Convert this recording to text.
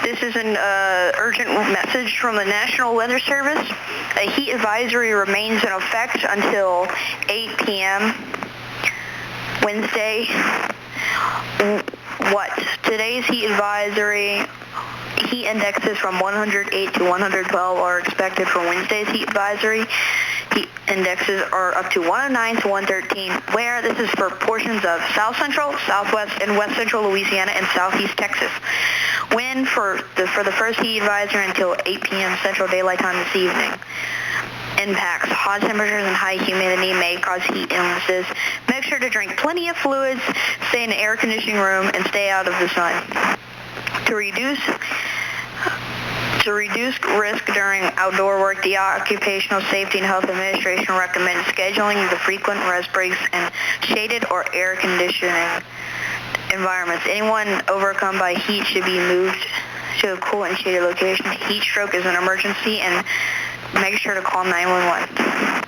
This is an urgent message from the National Weather Service. A heat advisory remains in effect until 8 p.m. Wednesday. Today's heat advisory, heat indexes from 108 to 112 are expected for Wednesday's heat advisory. Heat indexes are up to 109 to 113, where this is for portions of South Central, Southwest, and West Central Louisiana and Southeast Texas. Wind for the first heat advisory until 8 p.m. Central Daylight Time this evening. Impacts. Hot temperatures and high humidity may cause heat illnesses. Make sure to drink plenty of fluids, stay in an air conditioning room, and stay out of the sun. To reduce risk during outdoor work, the Occupational Safety and Health Administration recommends scheduling the frequent rest breaks in shaded or air conditioning environments. Anyone overcome by heat should be moved to a cool and shaded location. Heat stroke is an emergency, and make sure to call 911.